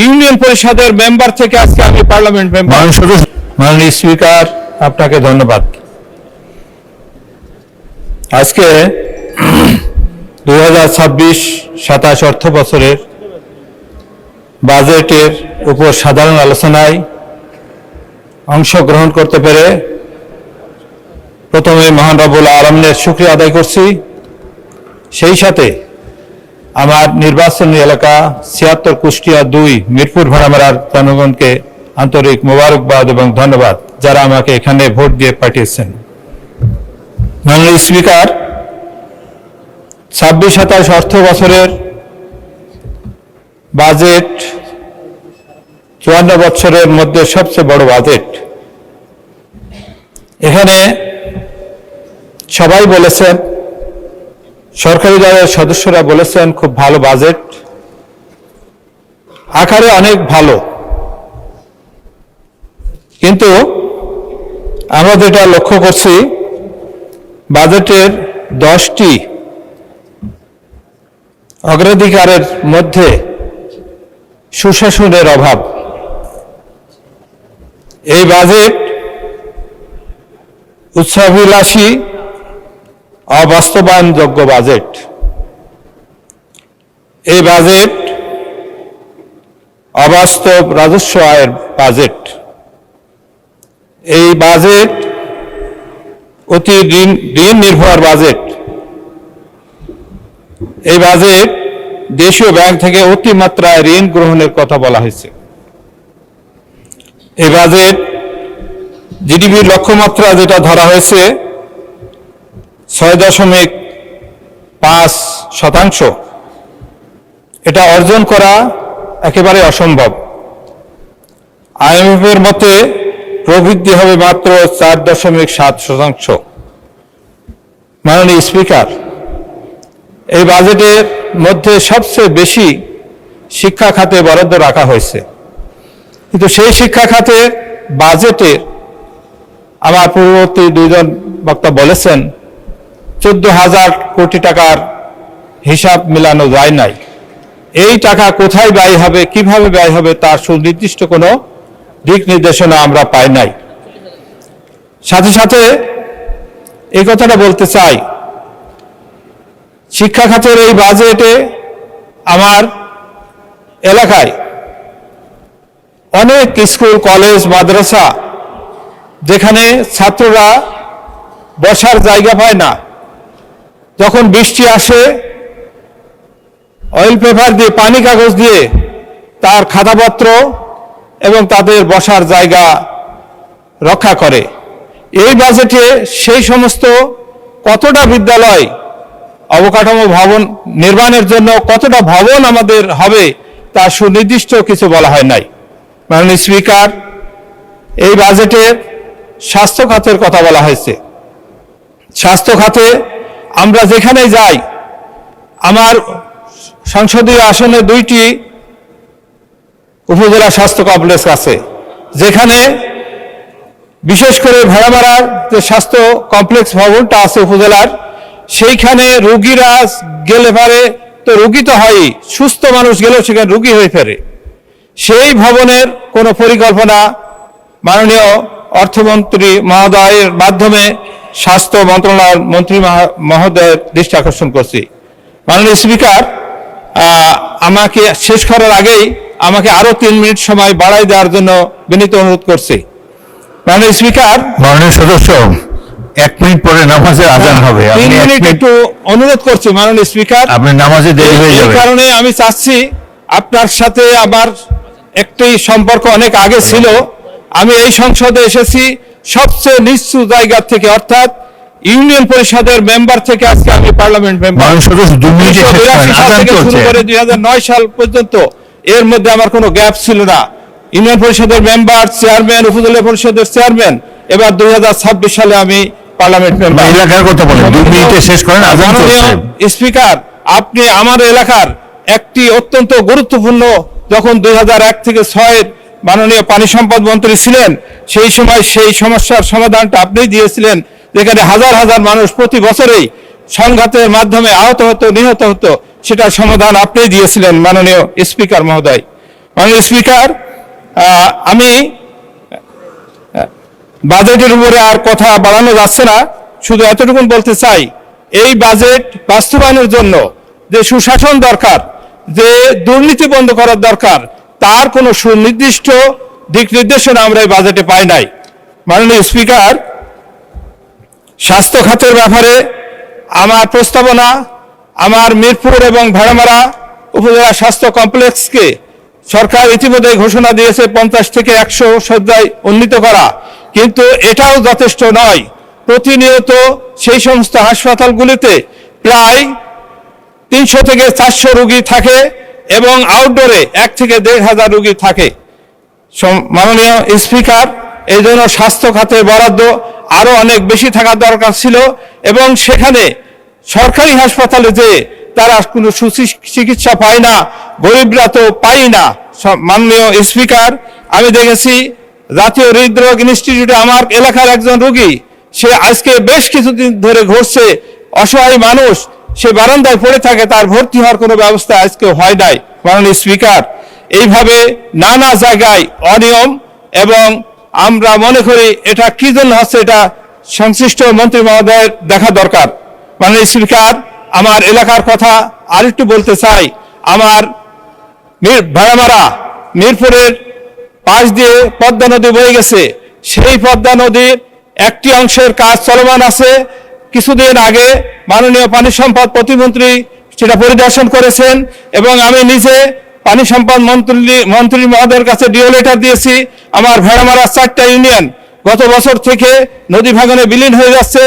Union পরিষদের member থেকে আজকে আমি পার্লামেন্ট মেম্বার। মাননীয় স্পিকার, আপনাকে ধন্যবাদ। আজকে 2026-27 অর্থ বছরের বাজেটের উপর সাধারণ আলোচনায় অংশগ্রহণ করতে পেরে প্রথমে মহান রব্বুল আলামিনের শুকরিয়া আদায় করছি। সেই সাথে আমার নির্বাচনী এলাকা 76 কুষ্টিয়া 2 মিরপুর ভাড়ামারার জনগণকে আন্তরিক মোবারকবাদ এবং ধন্যবাদ, যারা আমাকে এখানে ভোট দিয়ে পাঠিয়েছেন। মাননীয় স্পিকার, 26-27 অর্থ বছরের বাজেট 54 বছরের মধ্যে সবচেয়ে বড় বাজেট। এখানে সবাই বলেছেন, সরকারি দলের সদস্যরা বলেছেন খুব ভালো বাজেট, আকারে অনেক ভালো, কিন্তু আমরা যেটা লক্ষ্য করছি বাজেটের 10টি অগ্রাধিকারের মধ্যে সুশাসনের অভাব। এই বাজেট উচ্চাভিলাষী, অবাস্তবায়নযোগ্য বাজেট। এই বাজেট অবাস্তব রাজস্ব আয়ের বাজেট। এই বাজেট অতি ঋণ নির্ভর বাজেট। এই বাজেট দেশীয় ব্যাংক থেকে অতিমাত্রায় ঋণ গ্রহণের কথা বলা হয়েছে। এই বাজেট জিডিপির লক্ষ্যমাত্রা যেটা ধরা হয়েছে 6.5%, এটা অর্জন করা একেবারে অসম্ভব। IMF এর মতে প্রবৃদ্ধি হবে মাত্র 4.7%। মাননীয় স্পিকার, এই বাজেটের মধ্যে সবচেয়ে বেশি শিক্ষা খাতে বরাদ্দ রাখা হয়েছে, কিন্তু সেই শিক্ষা খাতে বাজেটের আমার পূর্ববর্তী দুইজন বক্তা বলেছেন 14,000 কোটি টাকার হিসাব মিলানো যায় নাই। এই টাকা কোথায় ব্যয় হবে, কিভাবে ব্যয় হবে, তার সুনির্দিষ্ট কোনো দিক নির্দেশনা আমরা পাই নাই। সাথে সাথে এই কথাটা বলতে চাই, শিক্ষা খাতের এই বাজেটে আমার এলাকায় অনেক স্কুল, কলেজ, মাদ্রাসা, যেখানে ছাত্ররা বসার জায়গা পায় না, যখন বৃষ্টি আসে অয়েল পেপার দিয়ে, পানি কাগজ দিয়ে তার খাতাপত্র এবং তাদের বসার জায়গা রক্ষা করে। এই বাজেটে সেই সমস্ত কতটা বিদ্যালয়, অবকাঠামো ভবন নির্মাণের জন্য কতটা ভবন আমাদের হবে, তার সুনির্দিষ্ট কিছু বলা হয় নাই। মাননীয় স্পিকার, এই বাজেটে স্বাস্থ্য খাতের কথা বলা হয়েছে। স্বাস্থ্য খাতে আমরা যেখানে যাই, আমার সংসদীয় আসনে 2টি উপজেলা স্বাস্থ্য কমপ্লেক্স আছে, যেখানে বিশেষ করে ভাড়ামারার যে স্বাস্থ্য কমপ্লেক্স ভবনটা আছে উপজেলার, সেইখানে রোগীরা গেলে পারে তো রোগী তো হয়ই, সুস্থ মানুষ গেলেও সেখানে রোগী হয়ে ফেরে। সেই ভবনের কোনো পরিকল্পনা মাননীয় অর্থমন্ত্রী মহোদয়ের মাধ্যমে স্বাস্থ্য মন্ত্রণালয়ের মন্ত্রী মহোদয়ের দৃষ্টি আকর্ষণ করছি। মাননীয় স্পিকার, আমাকে শেষ করার আগেই আমাকে আরো 3 মিনিট সময় বাড়াই দেওয়ার জন্য বিনীত অনুরোধ করছি। মাননীয় স্পিকার, মাননীয় সদস্য, 1 মিনিট পরে নামাজের আজান হবে, 3 মিনিট একটু অনুরোধ করছি। মাননীয় স্পিকার, আপনি নামাজে দেরি হয়ে যাবে, এই কারণে আমি চাচ্ছি, আপনার সাথে আমার একটি সম্পর্ক অনেক আগে ছিল। আমি এই সংসদে এসেছি সবচেয়ে নিচু জায়গা থেকে, অর্থাৎ ইউনিয়ন পরিষদের মেম্বার থেকে আজকে আমি পার্লামেন্ট মেম্বার। 1982 সাল থেকে শুরু করে 2009 সাল পর্যন্ত এর মধ্যে আমার কোনো গ্যাপ ছিল না। ইউনিয়ন পরিষদের মেম্বার, চেয়ারম্যান, উপজেলা পরিষদের চেয়ারম্যান, এবার 2026 সালে আমি পার্লামেন্ট মেম্বার। এলাকার কথা বলেন, 2 মিনিটে শেষ করেন, আজান চলছে। স্পিকার, আপনি আমার এলাকার একটি অত্যন্ত গুরুত্বপূর্ণ, যখন 2001 থেকে 2006 মাননীয় পানি সম্পদ মন্ত্রী ছিলেন, সেই সময় সেই সমস্যার সমাধানটা আপনিই দিয়েছিলেন, যেখানে হাজার হাজার মানুষ প্রতি বছরেই সংঘাতের মাধ্যমে আহত হতো, নিহত হতো, সেটার সমাধান আপনিই দিয়েছিলেন মাননীয় স্পিকার মহোদয়। মাননীয় স্পিকার, আমি বাজেটের উপরে আর কথা বাড়ানো যাচ্ছে না, শুধু এতটুকু বলতে চাই, এই বাজেট বাস্তবায়নের জন্য যে সুশাসন দরকার, যে দুর্নীতি বন্ধ করার দরকার, তার কোনো সুনির্দিষ্ট দিক নির্দেশনা আমরা এই বাজেটে পাই নাই। মাননীয় স্পিকার, স্বাস্থ্য খাতের ব্যাপারে আমার প্রস্তাবনা, আমার মিরপুর এবং ভেড়ামারা উপজেলা স্বাস্থ্য কমপ্লেক্সকে সরকার ইতিমধ্যে ঘোষণা দিয়েছে 50 থেকে 100 শয্যায় উন্নীত করা, কিন্তু এটাও যথেষ্ট নয়। প্রতিনিয়ত সেই সমস্ত হাসপাতালগুলিতে প্রায় 300 থেকে 400 রোগী থাকে এবং আউটডোরে 1 থেকে 1,500 রোগী থাকে। মাননীয় স্পিকার, এই জন্য স্বাস্থ্য খাতে বরাদ্দ আরো অনেক বেশি থাকা দরকার ছিল এবং সেখানে সরকারি হাসপাতালে যে তারা কোনো সুচিকিৎসা পায় না, গরিবরা তো পাই না। মাননীয় স্পিকার, আমি দেখেছি জাতীয় হৃদরোগ ইনস্টিটিউটে আমার এলাকার একজন রোগী, সে আজকে বেশ কিছুদিন ধরে ঘুরছে, অসহায় মানুষ, সে বারান্দায় পড়ে থাকে, তার ভর্তি হওয়ার কোনো ব্যবস্থা আজকে হয় নাই। মাননীয় স্পিকার, এইভাবে নানা জায়গায় অনিয়ম, এবং আমরা মনে করি এটা কি জন্য হচ্ছে, এটা সংশ্লিষ্ট মন্ত্রী মহোদয়ের দেখা দরকার। মাননীয় স্পিকার, আমার এলাকার কথা আরেকটু বলতে চাই। আমার ভেড়ামারা মিরপুরের পাশ দিয়ে পদ্মা নদী বয়ে গেছে, সেই পদ্মা নদীর একটি অংশের কাজ চলমান আছে। কিছুদিন আগে মাননীয় পানি সম্পদ প্রতিমন্ত্রী সেটা পরিদর্শন করেছেন এবং আমি নিজে পানি সম্পদ মন্ত্রী মহোদয়ের কাছে ডিও লেটার দিয়েছি। আমার ভেড়ামারা 4টা ইউনিয়ন গত বছর থেকে নদী ভাঙনে বিলীন হয়ে যাচ্ছে।